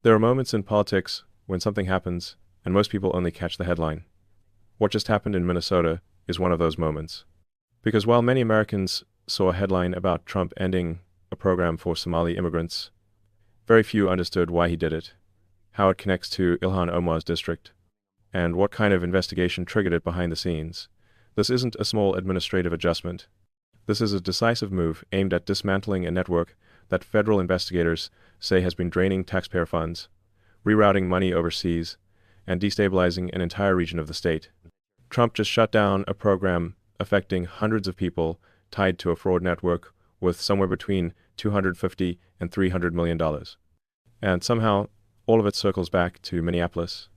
There are moments in politics when something happens and most people only catch the headline. What just happened in Minnesota is one of those moments. Because while many Americans saw a headline about Trump ending a program for Somali immigrants, very few understood why he did it, how it connects to Ilhan Omar's district, and what kind of investigation triggered it behind the scenes. This isn't a small administrative adjustment. This is a decisive move aimed at dismantling a network that federal investigators say has been draining taxpayer funds, rerouting money overseas, and destabilizing an entire region of the state. Trump just shut down a program affecting hundreds of people tied to a fraud network worth somewhere between $250 and $300 million. And somehow, all of it circles back to Minneapolis,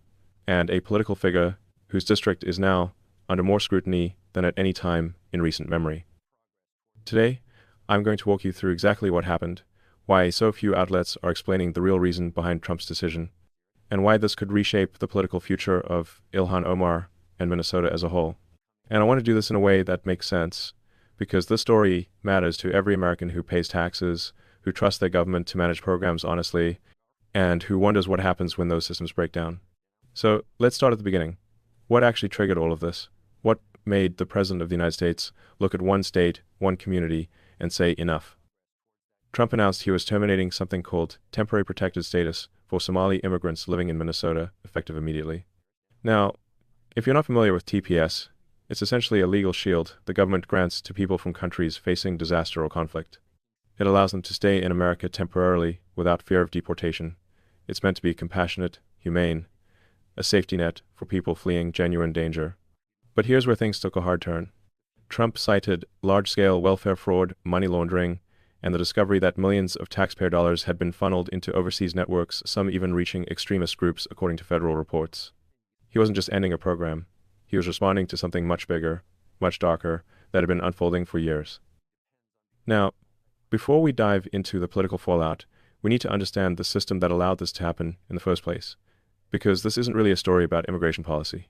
and a political figure whose district is now under more scrutiny than at any time in recent memory. Today, I'm going to walk you through exactly what happened, why so few outlets are explaining the real reason behind Trump's decision, and why this could reshape the political future of Ilhan Omar and Minnesota as a whole. And I want to do this in a way that makes sense, because this story matters to every American who pays taxes, who trusts their government to manage programs honestly, and who wonders what happens when those systems break down. So let's start at the beginning. What actually triggered all of this? What made the President of the United States look at one state, one community, and say enough? Trump announced he was terminating something called temporary protected status for Somali immigrants living in Minnesota, effective immediately. Now, if you're not familiar with TPS, it's essentially a legal shield the government grants to people from countries facing disaster or conflict. It allows them to stay in America temporarily without fear of deportation. It's meant to be compassionate, humane, a safety net for people fleeing genuine danger. But here's where things took a hard turn. Trump cited large-scale welfare fraud, money laundering, and the discovery that millions of taxpayer dollars had been funneled into overseas networks, some even reaching extremist groups, according to federal reports. He wasn't just ending a program. He was responding to something much bigger, much darker, that had been unfolding for years. Now, before we dive into the political fallout, we need to understand the system that allowed this to happen in the first place, because this isn't really a story about immigration policy.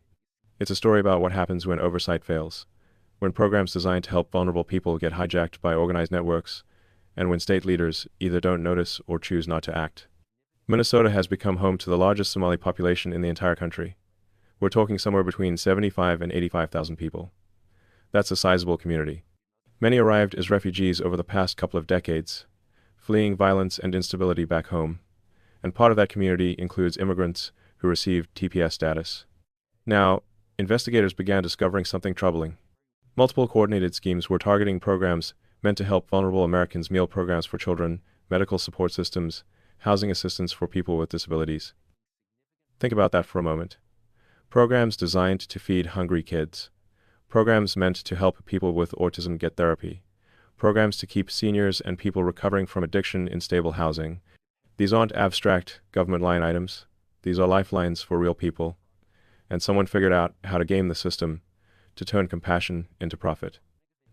It's a story about what happens when oversight fails, when programs designed to help vulnerable people get hijacked by organized networks, and when state leaders either don't notice or choose not to act. Minnesota has become home to the largest Somali population in the entire country. We're talking somewhere between 75 and 85,000 people. That's a sizable community. Many arrived as refugees over the past couple of decades, fleeing violence and instability back home, and part of that community includes immigrants who received TPS status. Now, investigators began discovering something troubling. Multiple coordinated schemes were targeting programs meant to help vulnerable Americans, meal programs for children, medical support systems, housing assistance for people with disabilities. Think about that for a moment. Programs designed to feed hungry kids. Programs meant to help people with autism get therapy. Programs to keep seniors and people recovering from addiction in stable housing. These aren't abstract government line items. These are lifelines for real people. And someone figured out how to game the system to turn compassion into profit.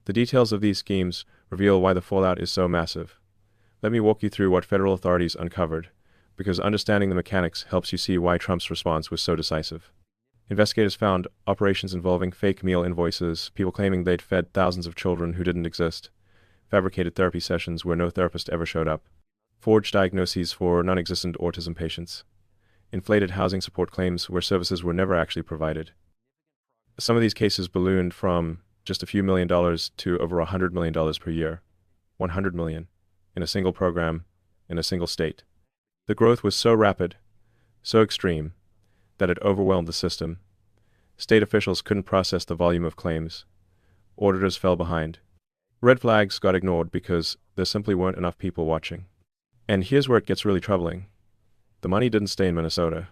The details of these schemes reveal why the fallout is so massive. Let me walk you through what federal authorities uncovered, because understanding the mechanics helps you see why Trump's response was so decisive. Investigators found operations involving fake meal invoices, people claiming they'd fed thousands of children who didn't exist, fabricated therapy sessions where no therapist ever showed up, forged diagnoses for non-existent autism patients, inflated housing support claims where services were never actually provided. Some of these cases ballooned from just a few $1 million to over $100 million per year. $100 million in a single program in a single state. The growth was so rapid, so extreme, that it overwhelmed the system. State officials couldn't process the volume of claims. Auditors fell behind. Red flags got ignored because there simply weren't enough people watching. And here's where it gets really troubling. The money didn't stay in Minnesota.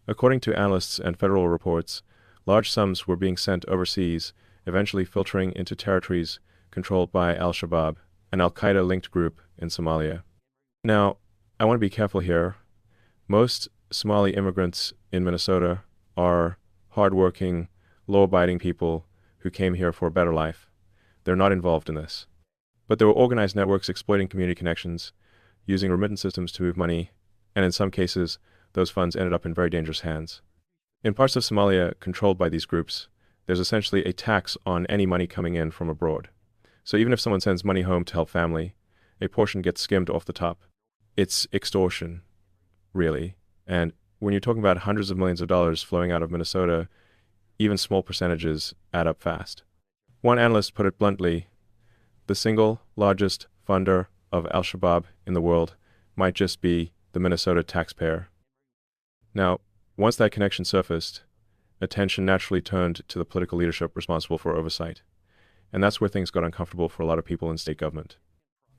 According to analysts and federal reports, large sums were being sent overseas, eventually filtering into territories controlled by al-Shabaab, an al-Qaeda-linked group in Somalia. Now, I want to be careful here. Most Somali immigrants in Minnesota are hardworking, law-abiding people who came here for a better life. They're not involved in this. But there were organized networks exploiting community connections, using remittance systems to move money, and in some cases, those funds ended up in very dangerous hands. In parts of Somalia controlled by these groups, there's essentially a tax on any money coming in from abroad. So even if someone sends money home to help family, a portion gets skimmed off the top. It's extortion. really. And when you're talking about hundreds of millions of dollars flowing out of Minnesota, even small percentages add up fast. One analyst put it bluntly, the single largest funder of Al-Shabaab in the world might just be the Minnesota taxpayer. Now, once that connection surfaced, attention naturally turned to the political leadership responsible for oversight. And that's where things got uncomfortable for a lot of people in state government.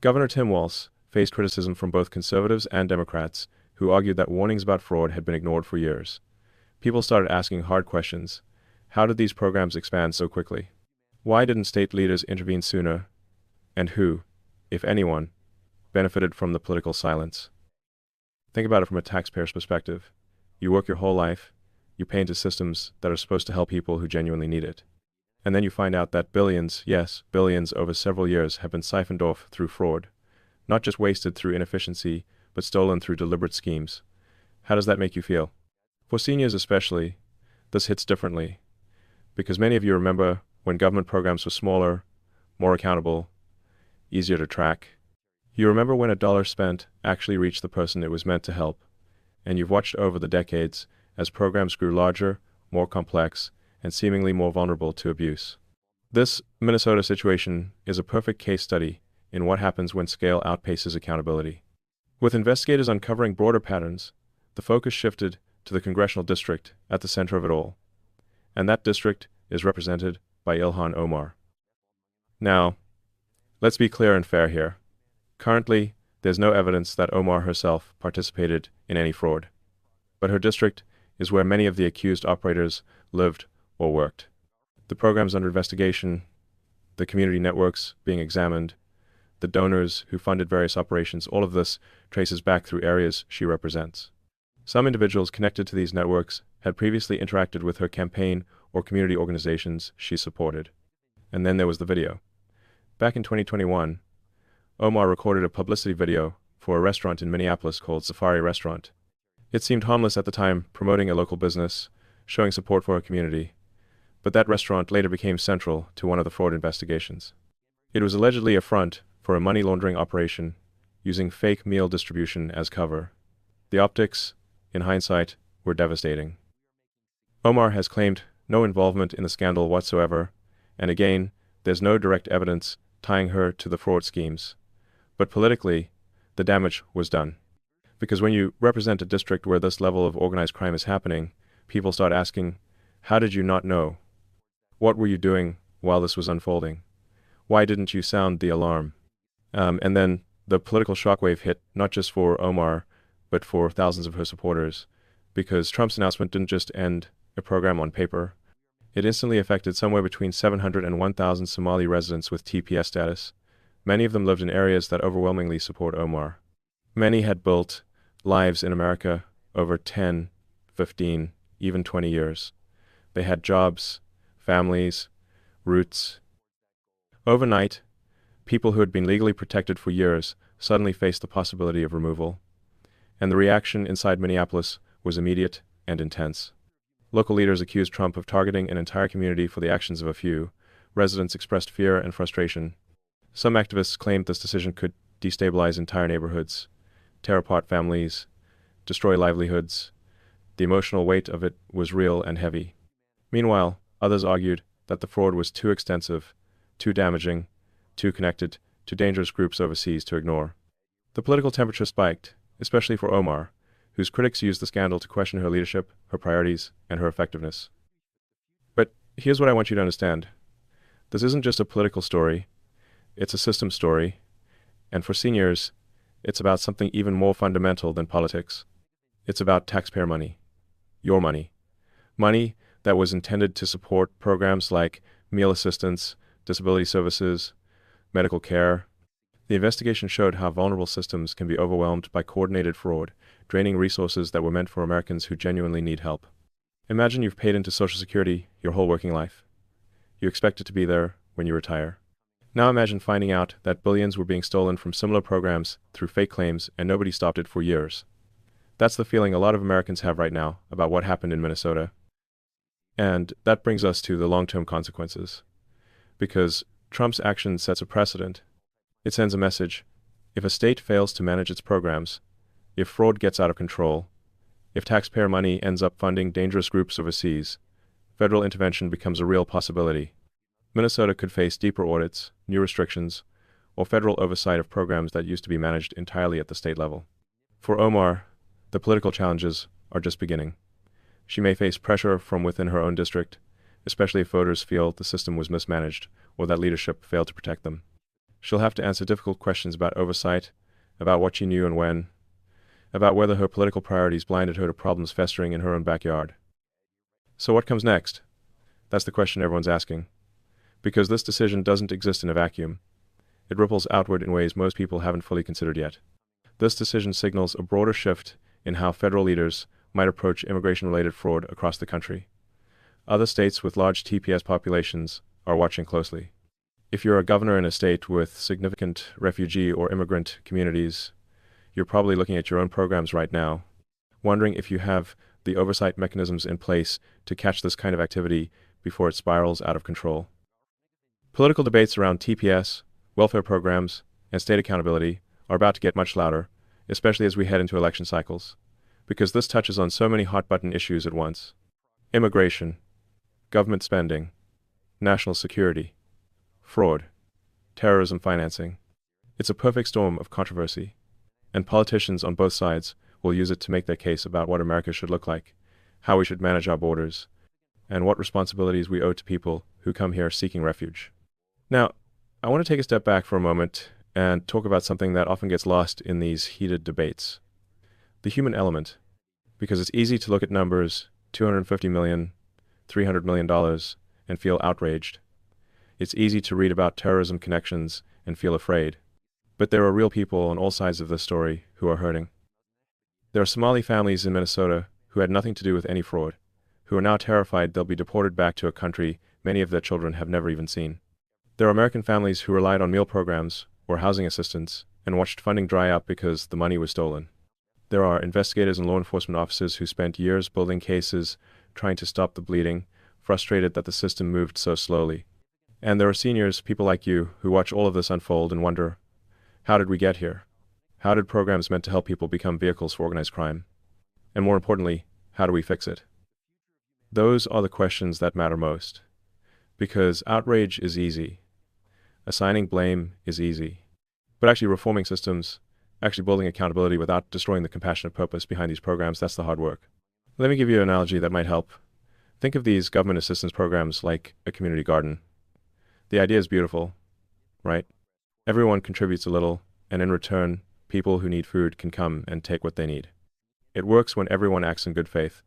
Governor Tim Walz faced criticism from both conservatives and Democrats who argued that warnings about fraud had been ignored for years. People started asking hard questions. How did these programs expand so quickly? Why didn't state leaders intervene sooner? And who, if anyone, benefited from the political silence? Think about it from a taxpayer's perspective. You work your whole life, you pay into systems that are supposed to help people who genuinely need it. And then you find out that billions, yes, billions over several years have been siphoned off through fraud, not just wasted through inefficiency, but stolen through deliberate schemes. How does that make you feel? For seniors especially, this hits differently, because many of you remember when government programs were smaller, more accountable, easier to track. You remember when a dollar spent actually reached the person it was meant to help, and you've watched over the decades as programs grew larger, more complex, and seemingly more vulnerable to abuse. This Minnesota situation is a perfect case study in what happens when scale outpaces accountability. With investigators uncovering broader patterns, the focus shifted to the congressional district at the center of it all. And that district is represented by Ilhan Omar. Now, let's be clear and fair here. Currently, there's no evidence that Omar herself participated in any fraud. But her district is where many of the accused operators lived or worked. The programs under investigation, the community networks being examined, the donors who funded various operations, all of this traces back through areas she represents. Some individuals connected to these networks had previously interacted with her campaign or community organizations she supported. And then there was the video. Back in 2021, Omar recorded a publicity video for a restaurant in Minneapolis called Safari Restaurant. It seemed harmless at the time, promoting a local business, showing support for her community. But that restaurant later became central to one of the fraud investigations. It was allegedly a front for a money laundering operation using fake meal distribution as cover. The optics, in hindsight, were devastating. Omar has claimed no involvement in the scandal whatsoever, and again, there's no direct evidence tying her to the fraud schemes. But politically, the damage was done. Because when you represent a district where this level of organized crime is happening, people start asking, how did you not know? What were you doing while this was unfolding? Why didn't you sound the alarm? And then the political shockwave hit not just for Omar, but for thousands of her supporters, because Trump's announcement didn't just end a program on paper. It instantly affected somewhere between 700 and 1,000 Somali residents with TPS status. Many of them lived in areas that overwhelmingly support Omar. Many had built lives in America over 10, 15, even 20 years. They had jobs, families, roots. Overnight, people who had been legally protected for years suddenly faced the possibility of removal. And the reaction inside Minneapolis was immediate and intense. Local leaders accused Trump of targeting an entire community for the actions of a few. Residents expressed fear and frustration. Some activists claimed this decision could destabilize entire neighborhoods, tear apart families, destroy livelihoods. The emotional weight of it was real and heavy. Meanwhile, others argued that the fraud was too extensive, too damaging, too connected to dangerous groups overseas to ignore. The political temperature spiked, especially for Omar, whose critics used the scandal to question her leadership, her priorities, and her effectiveness. But here's what I want you to understand. This isn't just a political story, it's a system story, and for seniors, it's about something even more fundamental than politics. It's about taxpayer money. Your money. Money that was intended to support programs like meal assistance, disability services, medical care. The investigation showed how vulnerable systems can be overwhelmed by coordinated fraud, draining resources that were meant for Americans who genuinely need help. Imagine you've paid into Social Security your whole working life. You expect it to be there when you retire. Now imagine finding out that billions were being stolen from similar programs through fake claims and nobody stopped it for years. That's the feeling a lot of Americans have right now about what happened in Minnesota. And that brings us to the long-term consequences. Because Trump's action sets a precedent. It sends a message. If a state fails to manage its programs, If fraud gets out of control, if taxpayer money ends up funding dangerous groups overseas, federal intervention becomes a real possibility. Minnesota could face deeper audits, new restrictions, or federal oversight of programs that used to be managed entirely at the state level. For Omar, the political challenges are just beginning. She may face pressure from within her own district, especially if voters feel the system was mismanaged or that leadership failed to protect them. She'll have to answer difficult questions about oversight, about what she knew and when, about whether her political priorities blinded her to problems festering in her own backyard. So what comes next? That's the question everyone's asking. Because this decision doesn't exist in a vacuum. It ripples outward in ways most people haven't fully considered yet. This decision signals a broader shift in how federal leaders might approach immigration-related fraud across the country. Other states with large TPS populations are watching closely. If you're a governor in a state with significant refugee or immigrant communities, you're probably looking at your own programs right now, wondering if you have the oversight mechanisms in place to catch this kind of activity before it spirals out of control. Political debates around TPS, welfare programs, and state accountability are about to get much louder, especially as we head into election cycles, because this touches on so many hot-button issues at once. Immigration, government spending, national security, fraud, terrorism financing. It's a perfect storm of controversy, and politicians on both sides will use it to make their case about what America should look like, how we should manage our borders, and what responsibilities we owe to people who come here seeking refuge. Now, I want to take a step back for a moment and talk about something that often gets lost in these heated debates. The human element, because it's easy to look at numbers, $250 million, $300 million, and feel outraged. It's easy to read about terrorism connections and feel afraid. But there are real people on all sides of this story who are hurting. There are Somali families in Minnesota who had nothing to do with any fraud, who are now terrified they'll be deported back to a country many of their children have never even seen. There are American families who relied on meal programs or housing assistance and watched funding dry up because the money was stolen. There are investigators and law enforcement officers who spent years building cases, trying to stop the bleeding, frustrated that the system moved so slowly. And there are seniors, people like you, who watch all of this unfold and wonder, how did we get here? How did programs meant to help people become vehicles for organized crime? And more importantly, how do we fix it? Those are the questions that matter most. Because outrage is easy. Assigning blame is easy. But actually reforming systems, actually building accountability without destroying the compassionate purpose behind these programs, that's the hard work. Let me give you an analogy that might help. Think of these government assistance programs like a community garden. The idea is beautiful, right? Everyone contributes a little, and in return, people who need food can come and take what they need. It works when everyone acts in good faith.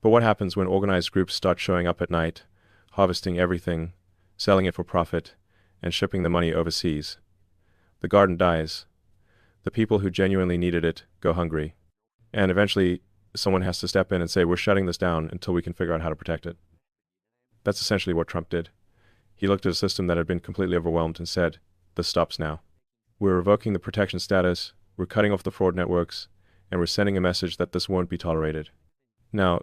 But what happens when organized groups start showing up at night, harvesting everything, selling it for profit, and shipping the money overseas? The garden dies. The people who genuinely needed it go hungry. And eventually, someone has to step in and say, we're shutting this down until we can figure out how to protect it. That's essentially what Trump did. He looked at a system that had been completely overwhelmed and said, this stops now. We're revoking the protection status, we're cutting off the fraud networks, and we're sending a message that this won't be tolerated. Now,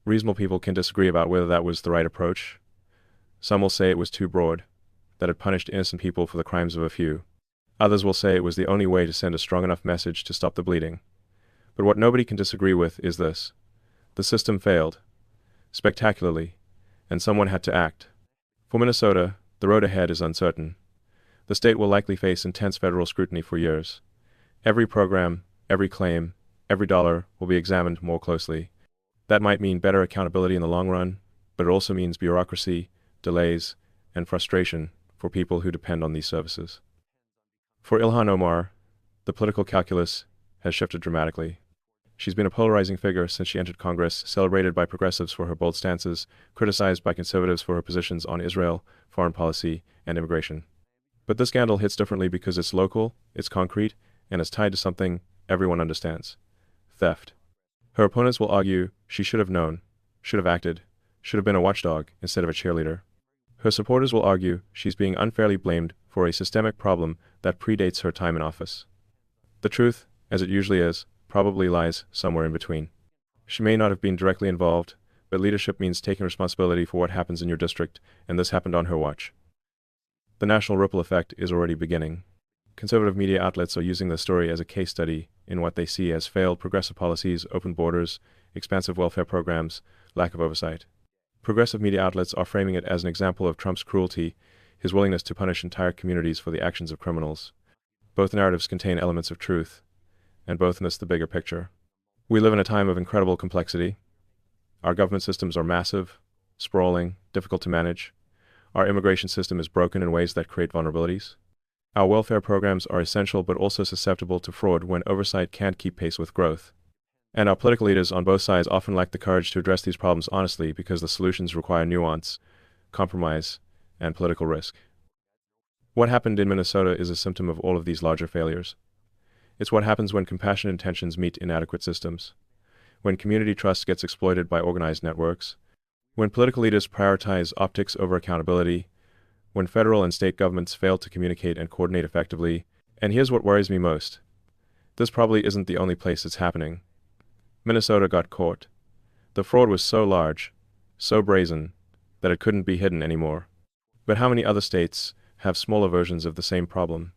reasonable people can disagree about whether that was the right approach. Some will say it was too broad, that it punished innocent people for the crimes of a few. Others will say it was the only way to send a strong enough message to stop the bleeding. But what nobody can disagree with is this. The system failed, spectacularly, and someone had to act. For Minnesota, the road ahead is uncertain. The state will likely face intense federal scrutiny for years. Every program, every claim, every dollar will be examined more closely. That might mean better accountability in the long run, but it also means bureaucracy, delays, and frustration for people who depend on these services. For Ilhan Omar, the political calculus has shifted dramatically. She's been a polarizing figure since she entered Congress, celebrated by progressives for her bold stances, criticized by conservatives for her positions on Israel, foreign policy, and immigration. But this scandal hits differently because it's local, it's concrete, and it's tied to something everyone understands: theft. Her opponents will argue she should have known, should have acted, should have been a watchdog instead of a cheerleader. Her supporters will argue she's being unfairly blamed for a systemic problem that predates her time in office. The truth, as it usually is, probably lies somewhere in between. She may not have been directly involved, but leadership means taking responsibility for what happens in your district, and this happened on her watch. The national ripple effect is already beginning. Conservative media outlets are using the story as a case study in what they see as failed progressive policies, open borders, expansive welfare programs, lack of oversight. Progressive media outlets are framing it as an example of Trump's cruelty, his willingness to punish entire communities for the actions of criminals. Both narratives contain elements of truth, and both miss the bigger picture. We live in a time of incredible complexity. Our government systems are massive, sprawling, difficult to manage. Our immigration system is broken in ways that create vulnerabilities. Our welfare programs are essential but also susceptible to fraud when oversight can't keep pace with growth. And our political leaders on both sides often lack the courage to address these problems honestly because the solutions require nuance, compromise, and political risk. What happened in Minnesota is a symptom of all of these larger failures. It's what happens when compassionate intentions meet inadequate systems, when community trust gets exploited by organized networks, when political leaders prioritize optics over accountability, when federal and state governments fail to communicate and coordinate effectively. And here's what worries me most. This probably isn't the only place it's happening. Minnesota got caught. The fraud was so large, so brazen, that it couldn't be hidden anymore. But how many other states have smaller versions of the same problem?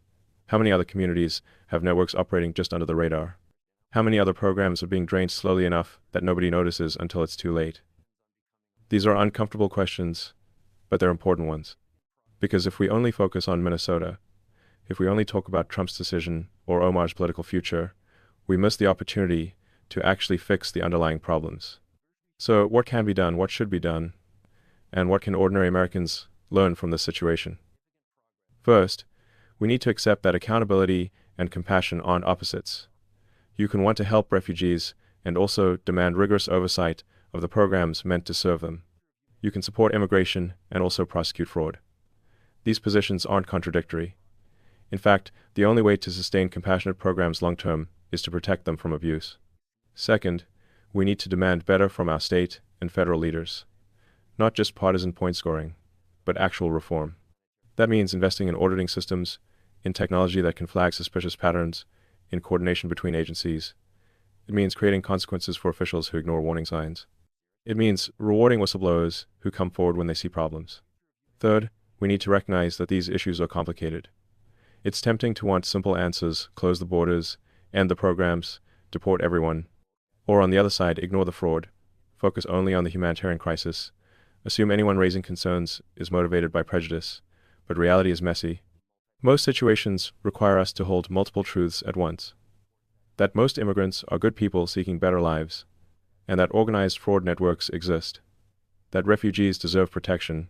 How many other communities have networks operating just under the radar? How many other programs are being drained slowly enough that nobody notices until it's too late? These are uncomfortable questions, but they're important ones. Because if we only focus on Minnesota, if we only talk about Trump's decision or Omar's political future, we miss the opportunity to actually fix the underlying problems. So what can be done, what should be done, and what can ordinary Americans learn from this situation? First, we need to accept that accountability and compassion aren't opposites. You can want to help refugees and also demand rigorous oversight of the programs meant to serve them. You can support immigration and also prosecute fraud. These positions aren't contradictory. In fact, the only way to sustain compassionate programs long-term is to protect them from abuse. Second, we need to demand better from our state and federal leaders. Not just partisan point scoring, but actual reform. That means investing in auditing systems, in technology that can flag suspicious patterns, in coordination between agencies. It means creating consequences for officials who ignore warning signs. It means rewarding whistleblowers who come forward when they see problems. Third, we need to recognize that these issues are complicated. It's tempting to want simple answers, close the borders, end the programs, deport everyone. Or on the other side, ignore the fraud, focus only on the humanitarian crisis, assume anyone raising concerns is motivated by prejudice, but reality is messy. Most situations require us to hold multiple truths at once. That most immigrants are good people seeking better lives, and that organized fraud networks exist. That refugees deserve protection,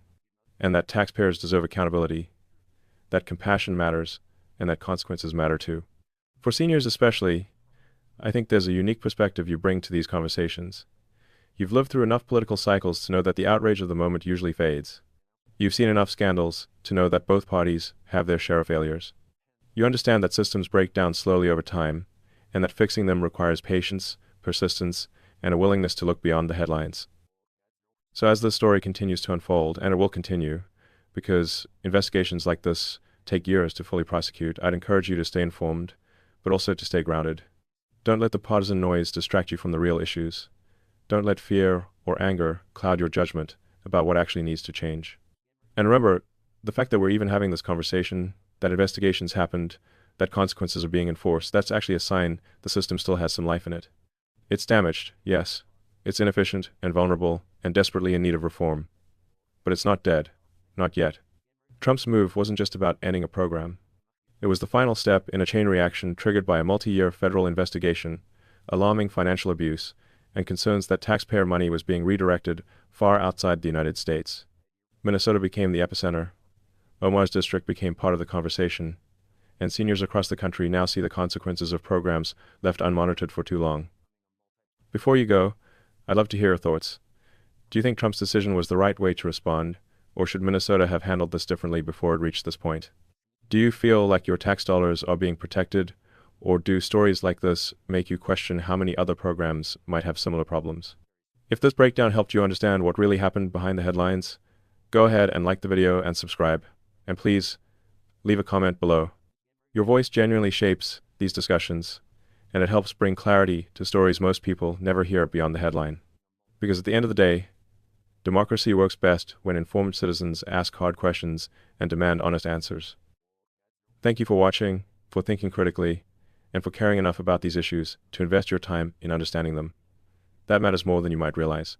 and that taxpayers deserve accountability. That compassion matters, and that consequences matter too. For seniors especially, I think there's a unique perspective you bring to these conversations. You've lived through enough political cycles to know that the outrage of the moment usually fades. You've seen enough scandals to know that both parties have their share of failures. You understand that systems break down slowly over time, and that fixing them requires patience, persistence, and a willingness to look beyond the headlines. So as this story continues to unfold, and it will continue, because investigations like this take years to fully prosecute, I'd encourage you to stay informed, but also to stay grounded. Don't let the partisan noise distract you from the real issues. Don't let fear or anger cloud your judgment about what actually needs to change. And remember, the fact that we're even having this conversation, that investigations happened, that consequences are being enforced, that's actually a sign the system still has some life in it. It's damaged, yes. It's inefficient and vulnerable and desperately in need of reform. But it's not dead. Not yet. Trump's move wasn't just about ending a program. It was the final step in a chain reaction triggered by a multi-year federal investigation, alarming financial abuse, and concerns that taxpayer money was being redirected far outside the United States. Minnesota became the epicenter. Omar's district became part of the conversation, and seniors across the country now see the consequences of programs left unmonitored for too long. Before you go, I'd love to hear your thoughts. Do you think Trump's decision was the right way to respond, or should Minnesota have handled this differently before it reached this point? Do you feel like your tax dollars are being protected, or do stories like this make you question how many other programs might have similar problems? If this breakdown helped you understand what really happened behind the headlines, go ahead and like the video and subscribe, and please leave a comment below. Your voice genuinely shapes these discussions, and it helps bring clarity to stories most people never hear beyond the headline. Because at the end of the day, democracy works best when informed citizens ask hard questions and demand honest answers. Thank you for watching, for thinking critically, and for caring enough about these issues to invest your time in understanding them. That matters more than you might realize.